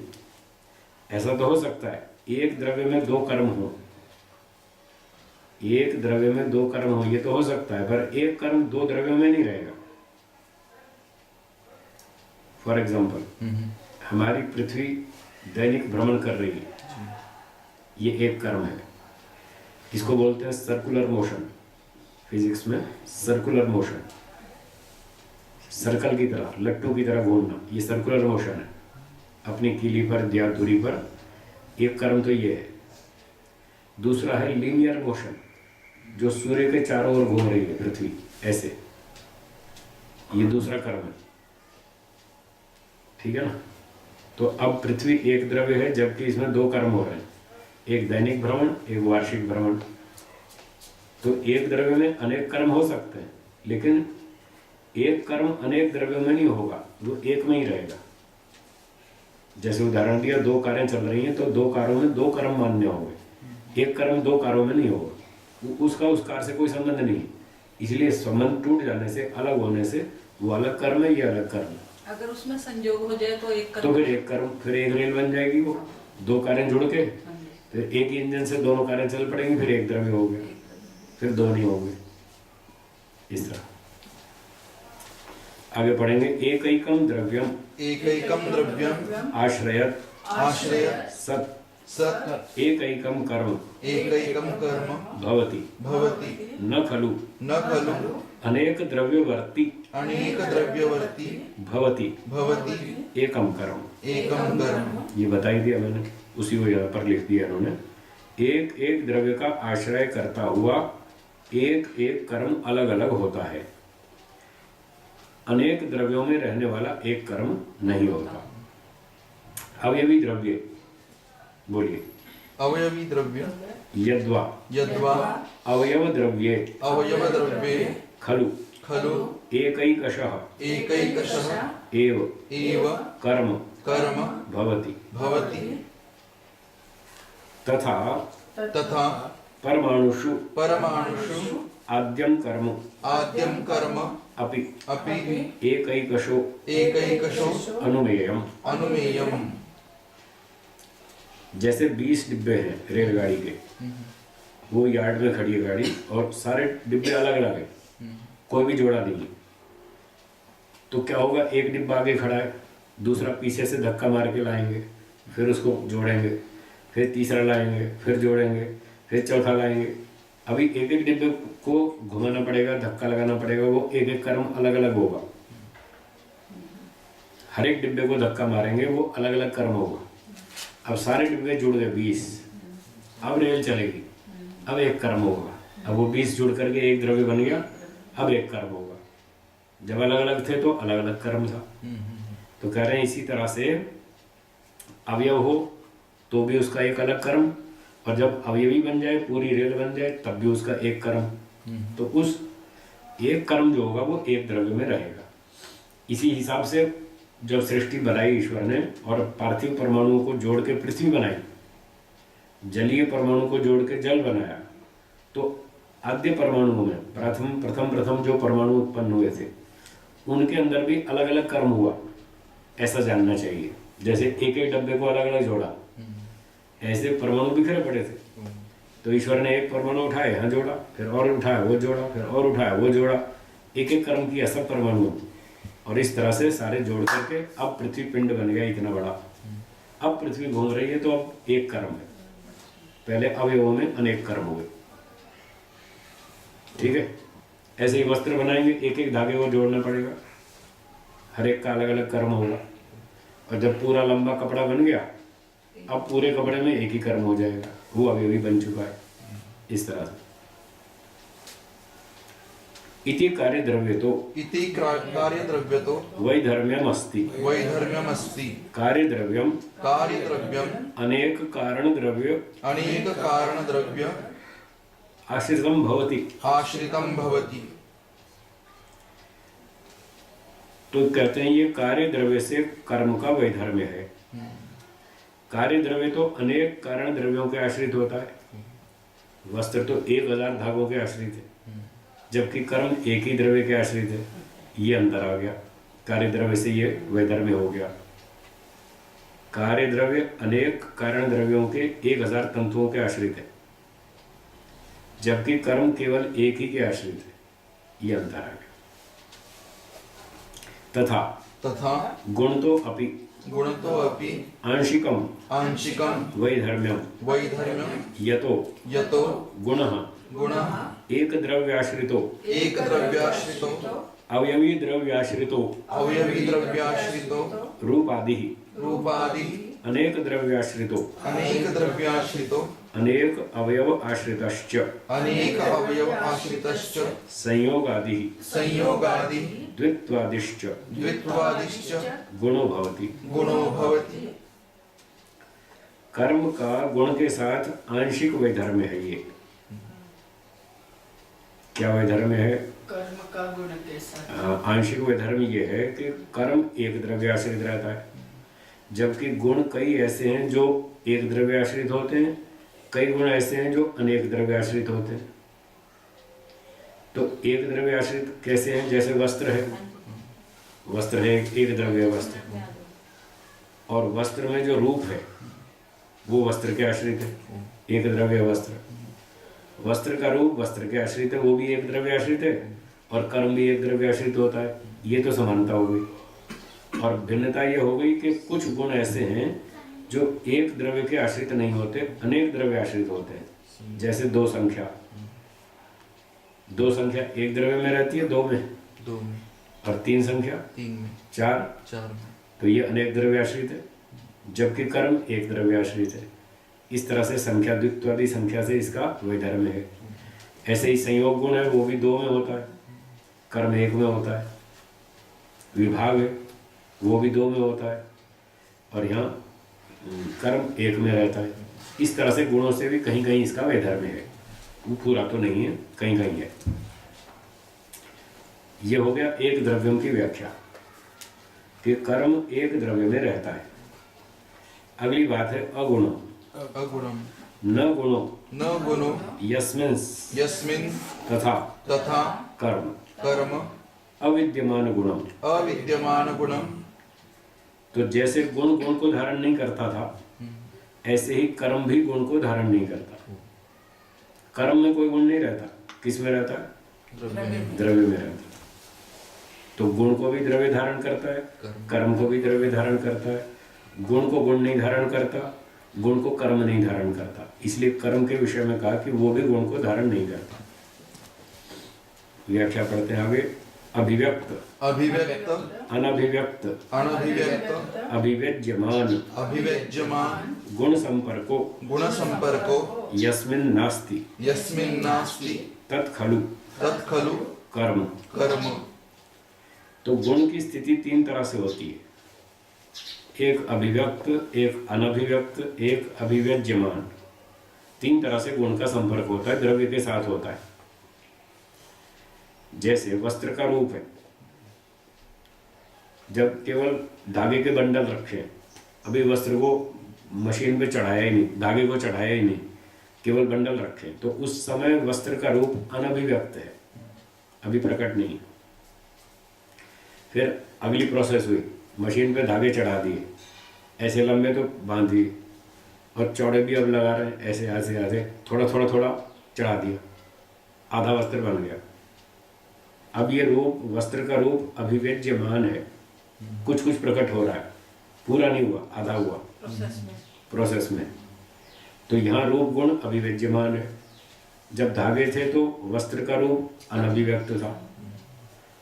ऐसा तो हो सकता है एक द्रव्य में 2 कर्म हो, एक द्रव्य में 2 कर्म हो, ये तो हो सकता है, पर एक कर्म 2 द्रव्यों में नहीं रहेगा। फॉर एग्जाम्पल हमारी पृथ्वी दैनिक भ्रमण कर रही है, ये एक कर्म है। इसको बोलते हैं सर्कुलर मोशन, फिजिक्स में सर्कुलर मोशन, सर्कल की तरह, लट्टू की तरह घूमना, ये सर्कुलर मोशन है अपनी कीली पर ज्ञात दूरी पर। एक कर्म तो ये है। दूसरा है लीनियर मोशन, जो सूर्य के चारों ओर घूम रही है पृथ्वी ऐसे, ये दूसरा कर्म है। ठीक है ना। तो अब पृथ्वी एक द्रव्य है जबकि इसमें 2 कर्म हो रहे हैं, एक दैनिक भ्रमण एक वार्षिक भ्रमण। तो एक द्रव्य में अनेक कर्म हो सकते हैं, लेकिन एक कर्म अनेक द्रव्यों में नहीं होगा, वो एक में ही रहेगा। जैसे उदाहरण दिया 2 कारें चल रही हैं तो 2 कारों में 2 कर्म मान्य होंगे, एक कर्म 2 कारों में नहीं होगा, उसका उस कार से कोई संबंध नहीं। इसलिए संबंध टूट जाने से, अलग होने से, वो अलग कर्म है, ये अलग कर्म है। अगर उसमें संयोग हो जाए तो एक तो फिर एक कर्म, फिर एक रेल बन जाएगी वो, 2 कारें जुड़ के, फिर एक इंजन से दोनों कारें चल पड़ेंगी, फिर एक द्रव्य हो गया, फिर 2 नहीं हो गए। इस तरह आगे पढ़ेंगे। एकैकम द्रव्यम आश्रयत सत एकैकम कर्म भवति न खलु अनेक द्रव्यवर्ती भवति एकम कर्म। ये बताई दिया मैंने, उसी को यहाँ पर लिख दिया उन्होंने। एक एक द्रव्य का आश्रय करता हुआ एक एक कर्म अलग अलग होता है, अनेक द्रव्यों में रहने वाला एक कर्म नहीं होता। अवयवी द्रव्य बोलिए। अवयवी द्रव्य यद्वा अवयव द्रव्ये खलु एकैकशः एव कर्म भवति तथा परमाणुषु आद्यं कर्म अपि एकैकशो अनुमेयम्। जैसे 20 डिब्बे हैं रेलगाड़ी के, वो यार्ड में खड़ी है गाड़ी और सारे डिब्बे अलग अलग है, कोई भी जोड़ा नहीं है। तो क्या होगा, एक डिब्बा आगे खड़ा है, दूसरा पीछे से धक्का मार के लाएंगे, फिर उसको जोड़ेंगे, फिर तीसरा लाएंगे, फिर जोड़ेंगे, फिर चौथा लाएंगे। अभी एक एक डिब्बे को घुमाना पड़ेगा, धक्का लगाना पड़ेगा, वो एक एक कर्म अलग अलग होगा। हर एक डिब्बे को धक्का मारेंगे, वो अलग अलग कर्म होगा। अब सारे डिब्बे जुड़ गए 20, अब रेल चलेगी, अब एक कर्म होगा। अब वो 20 जुड़ करके एक द्रव्य बन गया, अब एक कर्म होगा। जब अलग अलग थे तो अलग अलग कर्म था। तो कह रहे हैं इसी तरह से अवयव हो तो भी उसका एक अलग कर्म, और जब अवयवी बन जाए, पूरी रेल बन जाए, तब भी उसका एक कर्म। तो उस एक कर्म जो होगा वो एक द्रव्य में रहेगा। इसी हिसाब से जब सृष्टि बनाई ईश्वर ने और पार्थिव परमाणुओं को जोड़ के पृथ्वी बनाई, जलीय परमाणु को जोड़ के जल बनाया, तो आद्य परमाणुओं में प्रथम जो परमाणु उत्पन्न हुए थे, उनके अंदर भी अलग अलग कर्म हुआ, ऐसा जानना चाहिए। जैसे एक एक डब्बे को अलग अलग जोड़ा, ऐसे परमाणु बिखरे पड़े थे, तो ईश्वर ने एक परमाणु उठाया, यहाँ जोड़ा, फिर और उठाया वो जोड़ा, फिर और उठाया वो जोड़ा, एक एक कर्म किया सब परमाणुओं, और इस तरह से सारे जोड़ करके अब पृथ्वी पिंड बन गया इतना बड़ा। अब पृथ्वी घूम रही है तो अब एक कर्म है, पहले अवयवों में अनेक कर्म हुए। ठीक है। ऐसे ही वस्त्र बनाएंगे, एक एक धागे को जोड़ना पड़ेगा, हर एक का अलग अलग कर्म होगा। और जब पूरा लंबा कपड़ा बन गया, अब पूरे कपड़े में एक ही कर्म हो जाएगा, वो अवयवी बन चुका है। इस तरह से इति कार्यद्रव्य तो इति कार्यद्रव्यतो वैधर्म्यम अस्ति। वैधर्म्यमस्ति। कार्यद्रव्यम कार्यद्रव्यम् अनेक कारण द्रव्य अनेक कारणद्रव्य आश्रितम भवति। आश्रितं भवति। तो कहते हैं ये कार्य द्रव्य से कर्म का वैधर्म्य है। कार्य द्रव्य तो अनेक कारण द्रव्यों के आश्रित होता है। वस्त्र तो 1000 धागों के आश्रित है, जबकि कर्म एक ही द्रव्य के आश्रित है। ये अंतर आ गया, कार्य द्रव्य से ये वैधर्म्य हो गया। कार्य द्रव्य अनेक कारण द्रव्यों के 1000 तंतुओं के आश्रित है, जबकि कर्म केवल एक ही के आश्रित है। ये अंतर आ गया। तथा तथा गुण तो अपि गुणतो अपि आंशिकम आंशिकं वैधर्म्यम वैधर्म्यं यतो यतो गुणः गुणः एक द्रव्याश्रितो एक द्रव्याश्रितो अवयवी द्रव्याश्रितो अवयवी द्रव्याश्रितो रूपादि रूपादि अनेक द्रव्याश्रितो अनेक द्रव्याश्रितो अनेक अवयव आश्रितश्च अनेक अवयव आश्रितश्च संयोगादि संयोगादि द्वित्वादिश्च द्वित्वादिश्च गुणो भवति। गुणो भवति। कर्म का गुण के साथ आंशिक वैधर्म्य है। ये क्या वैधर्म्य है? कर्म का गुण के साथ आंशिक वैधर्म्य ये है कि कर्म एक द्रव्याश्रित रहता है, जबकि गुण कई ऐसे हैं जो एक द्रव्याश्रित होते हैं, कई गुण ऐसे हैं जो अनेक द्रव्याश्रित होते हैं। तो एक द्रव्याश्रित कैसे हैं? जैसे वस्त्र है, वस्त्र है एक द्रव्य वस्त्र, और वस्त्र में जो रूप है वो वस्त्र के आश्रित है, एक द्रव्य वस्त्र। वस्त्र का रूप वस्त्र के आश्रित है, वो भी एक द्रव्य आश्रित है, और कर्म भी एक द्रव्य आश्रित होता है। ये तो समानता हो गई। और भिन्नता ये हो गई कि कुछ गुण ऐसे हैं जो एक द्रव्य के आश्रित नहीं होते, अनेक द्रव्य आश्रित होते हैं। जैसे दो संख्या एक द्रव्य में रहती है, दो में, दो में, और तीन संख्या तीन में, चार चार में, तो ये अनेक द्रव्य आश्रित है, जबकि कर्म एक द्रव्य आश्रित है। इस तरह से संख्या द्वित्वादि संख्या से इसका वैधर्म्य है। ऐसे ही संयोग गुण है, वो भी दो में होता है, कर्म एक में होता है। विभाग है, वो भी दो में होता है, और यहाँ कर्म एक में रहता है। इस तरह से गुणों से भी कहीं कहीं इसका वैधर्म्य है, वो पूरा तो नहीं है, कहीं कहीं है। ये हो गया एक द्रव्यों की व्याख्या कि कर्म एक द्रव्य में रहता है। अगली बात है अगुण। अगुणम न गुणो न गुणो यस्मिन् यस्मिन् तथा तथा कर्म कर्म अविद्यमान गुणम। अविद्यमान गुणम। तो जैसे गुण गुण को धारण नहीं करता था, ऐसे ही कर्म भी गुण को धारण नहीं करता। कर्म में कोई गुण नहीं रहता, किस में रहता है? द्रव्य में रहता है। तो गुण को भी द्रव्य धारण करता है, कर्म को भी द्रव्य धारण करता है। गुण को गुण नहीं धारण करता, गुण को कर्म नहीं धारण करता। इसलिए कर्म के विषय में कहा कि वो भी गुण को धारण नहीं करता। व्याख्या पढ़ते हैं आगे। अभिव्यक्त अभिव्यक्त अनभिव्यक्त अनभिव्यक्त अभिव्यज्यमान अभिव्यज्यमान गुण संपर्को गुण संपर्को यस्मिन् नास्ति यस्मिन् नास्ति तत्खलु तत्खलु कर्म। कर्म। तो गुण की स्थिति तीन तरह से होती है, एक अभिव्यक्त, एक अनभिव्यक्त, एक अभिव्यज्यमान। तीन तरह से गुण का संपर्क होता है, द्रव्य के साथ होता है। जैसे वस्त्र का रूप है, जब केवल धागे के बंडल रखे, अभी वस्त्र को मशीन पे चढ़ाया ही नहीं, धागे को चढ़ाया ही नहीं, केवल बंडल रखे, तो उस समय वस्त्र का रूप अनभिव्यक्त है, अभी प्रकट नहीं। फिर अगली प्रोसेस हुई, मशीन पे धागे चढ़ा दिए, ऐसे लंबे तो बांध दिए, और चौड़े भी अब लगा रहे हैं, ऐसे ऐसे ऐसे थोड़ा थोड़ा थोड़ा चढ़ा दिया, आधा वस्त्र बन गया। अब ये रूप, वस्त्र का रूप अभिव्यज्यमान है, कुछ कुछ प्रकट हो रहा है, पूरा नहीं हुआ, आधा हुआ प्रोसेस में। तो यहाँ रूप गुण अभिव्यज्यमान है। जब धागे थे तो वस्त्र का रूप अनभिव्यक्त था,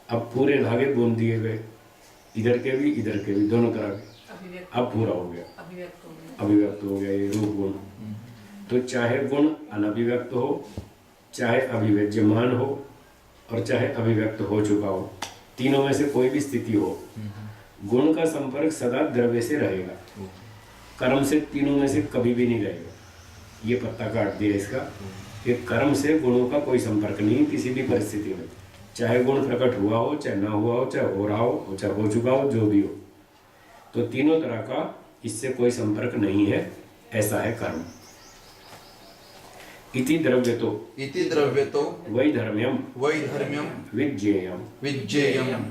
अब पूरे धागे बूंद दिए गए, इधर के भी दोनों तरह के, अब पूरा हो गया, अभिव्यक्त हो गया ये रूप गुण। तो चाहे गुण अनभिव्यक्त हो, चाहे अभिव्यज्यमान हो, और चाहे अभिव्यक्त हो चुका हो, तीनों में से कोई भी स्थिति हो, गुण का संपर्क सदा द्रव्य से रहेगा, कर्म से तीनों में से कभी भी नहीं रहेगा। ये पत्ता काट दिया इसका कि कर्म से गुणों का कोई संपर्क नहीं किसी भी परिस्थिति में, चाहे गुण प्रकट हुआ हो, चाहे ना हुआ हो, चाहे हो रहा हो, चाहे हो चुका हो, जो भी हो, तो तीनों तरह का इससे कोई संपर्क नहीं है, ऐसा है कर्म। इति द्रव्यतो वैधर्म्यम विज्ञेयम।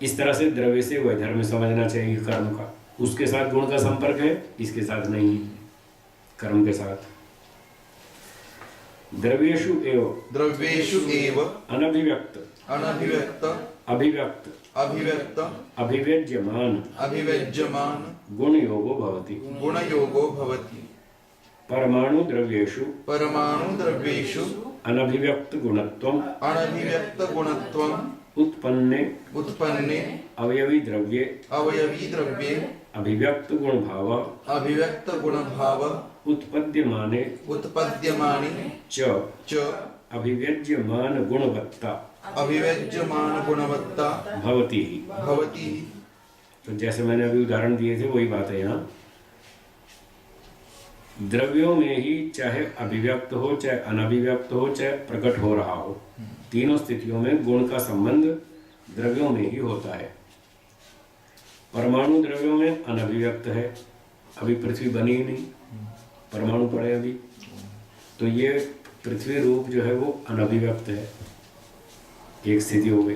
इस तरह से द्रव्य से वैधर्म्य समझना चाहिए कर्म का। उसके साथ गुण का संपर्क है, इसके साथ नहीं, कर्म के साथ। द्रव्येषु एव अनभिव्यक्त अभिव्यक्त अभिव्यज्यमान गुण योगो भवति। परमाणु द्रव्येषु अनभिव्यक्त गुणत्वम उत्पन्ने अवयवी द्रव्ये अभिव्यक्त गुण भाव उत्पद्यमाने च अभिव्यज्यमान गुणवत्ता भवति। तो जैसे मैंने अभी उदाहरण दिए थे वही बात है यहाँ। द्रव्यों में ही चाहे अभिव्यक्त हो, चाहे अनभिव्यक्त हो, चाहे प्रकट हो रहा हो, तीनों स्थितियों में गुण का संबंध द्रव्यों में ही होता है। परमाणु द्रव्यों में अनभिव्यक्त है, अभी पृथ्वी बनी ही नहीं, परमाणु पड़े अभी, तो ये पृथ्वी रूप जो है वो अनभिव्यक्त है, एक स्थिति हो गई।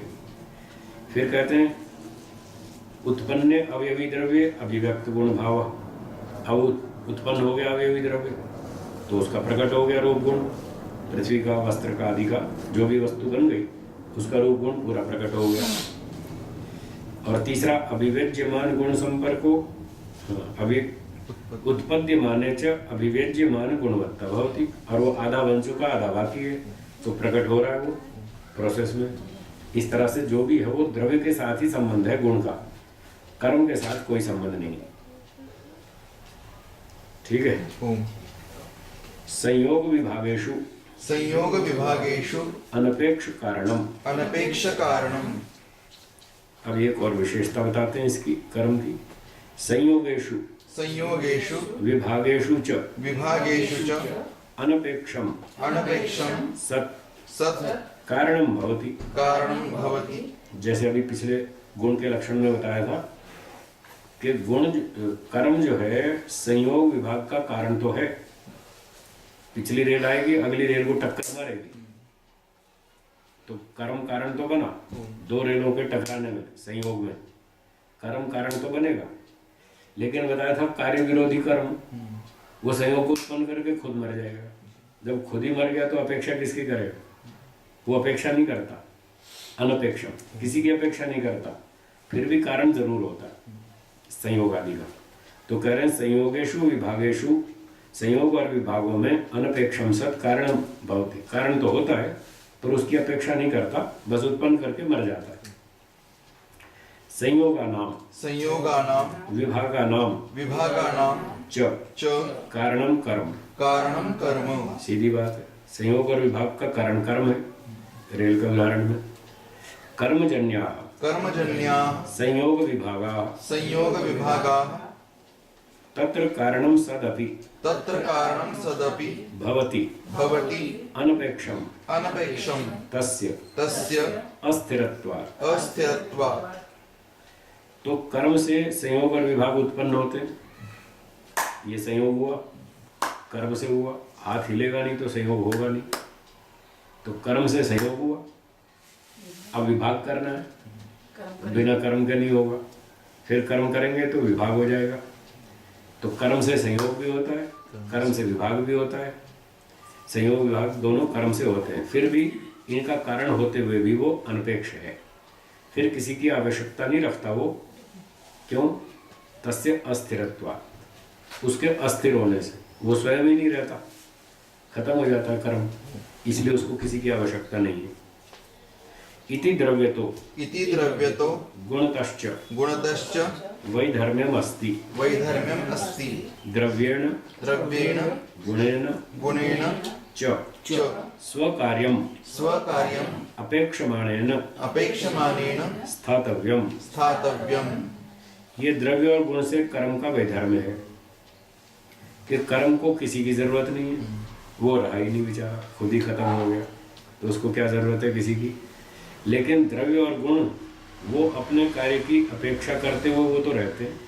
फिर कहते हैं उत्पन्ने अवयवी द्रव्य अभिव्यक्त गुण भाव। अब उत्पन्न हो गया अवयवी द्रव्य तो उसका प्रकट हो गया रूप गुण, पृथ्वी का, वस्त्र का, आदि का जो भी वस्तु बन गई उसका रूप गुण पूरा प्रकट हो गया। और तीसरा अभिव्यज्यमान गुण संपर्को अभी उत्पद्यमाने च अभिव्यज्यमान गुणवत्ता भवति। और वो आधा बन चुका, आधा बाकी है, तो प्रकट हो रहा है वो प्रोसेस में। इस तरह से जो भी है वो द्रव्य के साथ ही संबंध है गुण का, कर्म के साथ कोई संबंध नहीं है। ठीक है। संयोग विभागेषु अनपेक्ष कारणम। अब एक और विशेषता बताते हैं इसकी, कर्म की। संयोगेषु विभागेषु च अनपेक्षम सत् कारणम भवति। जैसे अभी पिछले गुण के लक्षण में बताया था कि गुण कर्म जो है संयोग विभाग का कारण तो है। पिछली रेल आएगी, अगली रेल को टक्कर मारेगी, तो कर्म कारण तो बना। दो रेलों के टकराने में, संयोग में कर्म कारण तो बनेगा। लेकिन बताया था कार्य विरोधी कर्म, वो संयोग को उत्पन्न करके खुद मर जाएगा। जब खुद ही मर गया तो अपेक्षा किसकी करेगा? वो अपेक्षा नहीं करता, अनपेक्षा, किसी की अपेक्षा नहीं करता, फिर भी कारण जरूर होता है संयोग आदि का। तो कह रहे हैं संयोगेषु विभागेषु, संयोग और विभागों में अनपेक्षम सत् कारणम भवति। कारण तो होता है पर उसकी अपेक्षा नहीं करता, बस उत्पन्न करके मर जाता है। संयोगानाम विभागानाम च कारणम कर्म। सीधी बात है, संयोग और विभाग का कारण कर्म है। रेल का उदाहरण में कर्मजन्या संयोग विभागा तत्र कारणम सदपि भवति अनपेक्षम तस्य अस्थिरत्वात्। तो कर्म से संयोग और विभाग उत्पन्न होते हैं। ये संयोग हुआ, कर्म से हुआ, हाथ हिलेगा नहीं तो संयोग होगा नहीं, तो कर्म से संयोग हुआ। अब विभाग करना है, बिना कर्म के नहीं होगा, फिर कर्म करेंगे तो विभाग हो जाएगा। तो कर्म से संयोग भी होता है, कर्म से विभाग भी होता है। संयोग विभाग दोनों कर्म से होते हैं, फिर भी इनका कारण होते हुए भी वो अनपेक्ष है, फिर किसी की आवश्यकता नहीं रखता वो। क्यों? तस्य अस्थिरत्वात्, उसके अस्थिर होने से, वो स्वयं ही नहीं रहता, खत्म हो जाता है कर्म, इसलिए उसको किसी की आवश्यकता नहीं है। इति द्रव्यतो गुणतश्च वैधर्म्यम अस्ति द्रव्येण गुणेन च च स्वकार्यम स्वकार्यम् अपेक्षमाणेन अपेक्षमानेन स्थातव्यम। स्थातव्यम्। ये द्रव्य और गुण से कर्म का वैधर्म्य है कि कर्म को किसी की जरूरत नहीं है, वो रहा ही नहीं बेचारा, खुद ही खत्म हो गया, तो उसको क्या जरूरत है किसी की। लेकिन द्रव्य और गुण वो अपने कार्य की अपेक्षा करते हुए वो तो रहते हैं।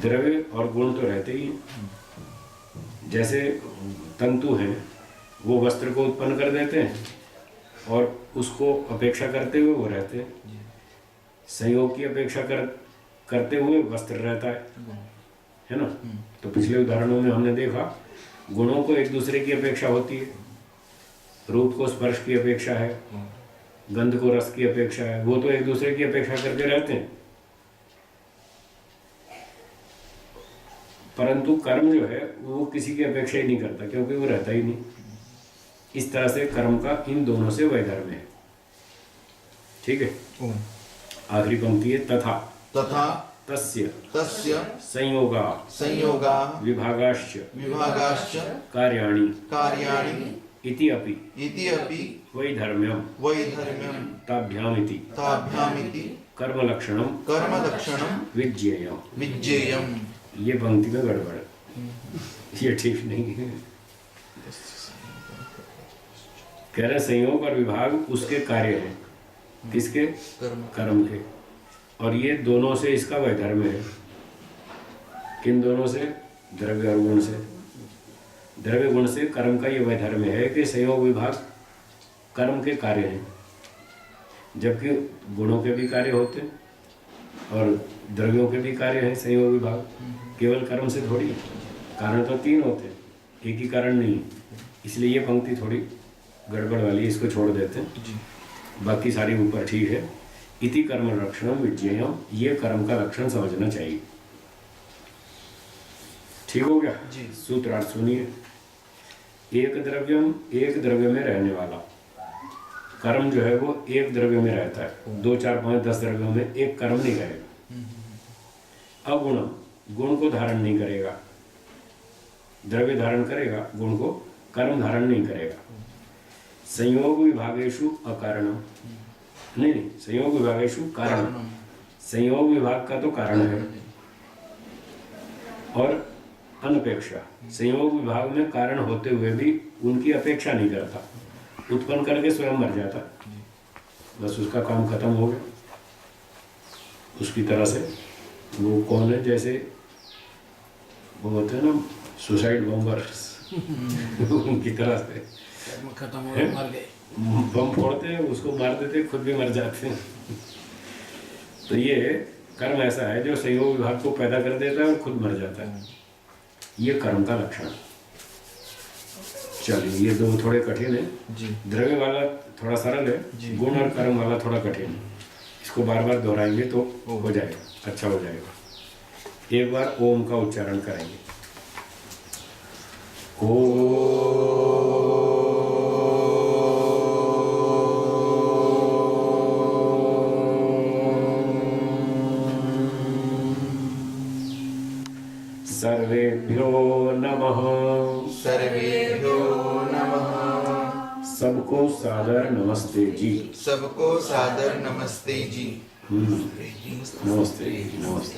द्रव्य और गुण तो रहते ही हैं। जैसे तंतु हैं, वो वस्त्र को उत्पन्न कर देते हैं और उसको अपेक्षा करते हुए वो रहते हैं। संयोग की अपेक्षा करते हुए वस्त्र रहता है ना। तो पिछले उदाहरणों में हमने देखा गुणों को एक दूसरे की अपेक्षा होती है। रूप को स्पर्श की अपेक्षा है, गंध को रस की अपेक्षा है, वो तो एक दूसरे की अपेक्षा करके रहते हैं। परंतु कर्म जो है वो किसी की अपेक्षा ही नहीं करता, क्योंकि वो रहता ही नहीं। इस तरह से कर्म का इन दोनों से वैधर्म्य है। ठीक है। आखिरी पंक्ति है तथा तथा तस्य तस्य संयोगा संयोगा विभागाश्च विभागाश्च कार्याणि कार्याणि इति अपि इति अपि वैधर्म्यम वैधर्म्यम् ताभ्यामिति ताभ्यामिति कर्मलक्षणम कर्मलक्षणम् विज्ञेयम्। विज्ञेयम्। ये पंक्ति में गड़बड़, ये ठीक नहीं है। कह रहे संयोग और विभाग उसके कार्य हैं, किसके? कर्म के। और ये दोनों से इसका वैधर्म्य है। किन दोनों से? द्रव्य और गुण से। द्रव्य गुण से कर्म का ये वैधर्म्य है कि संयोग विभाग कर्म के कार्य हैं, जबकि गुणों के भी कार्य होते हैं और द्रव्यों के भी कार्य हैं संयोग विभाग। केवल कर्म से थोड़ी, कारण तो तीन होते हैं, एक ही कारण नहीं। इसलिए ये पंक्ति थोड़ी गड़बड़ वाली है, इसको छोड़ देते हैं। बाकी सारी ऊपर ठीक है। इति कर्म लक्षणम विज्ञेयम, ये कर्म का लक्षण समझना चाहिए। ठीक हो गया जी। सूत्रार्थ सुनिए। एक द्रव्यम, एक द्रव्य में रहने वाला। कर्म जो है वो एक द्रव्य में रहता है। 2, 4, 5, 10 द्रव्यों में एक कर्म नहीं रहेगा। अगुणम, गुण को धारण नहीं करेगा। द्रव्य धारण करेगा, गुण को कर्म धारण नहीं करेगा। संयोग विभागेषु अकारणम, नहीं, संयोग विभागेषु कारण। संयोग विभाग का तो कारण है। और अनपेक्षा, संयोग विभाग में कारण होते हुए भी उनकी अपेक्षा नहीं करता, उत्पन्न करके स्वयं मर जाता, बस उसका काम खत्म हो गया। उसकी तरह से वो कौन है, जैसे वो होते हैं ना सुसाइड बॉम्बर्स उनकी तरह से कर्म खत्म हो गए, मर गए। बम फोड़ते हैं, उसको मार देते हैं, खुद भी मर जाते हैं। तो ये कर्म ऐसा है जो संयोग विभाग को पैदा कर देता है और खुद मर जाता है। ये कर्म का लक्षण। चलिए, ये दो थोड़े कठिन है जी। द्रव्य वाला थोड़ा सरल है, गुण और कर्म वाला थोड़ा कठिन है। इसको बार बार दोहराएंगे तो हो जाएगा, अच्छा हो जाएगा। एक बार ओम का उच्चारण करेंगे। सर्वेभ्यो नमः। सर्वेभ्यो नमः। सबको सादर नमस्ते जी। सबको सादर नमस्ते जी। नमस्ते नमस्ते। नमस्ते।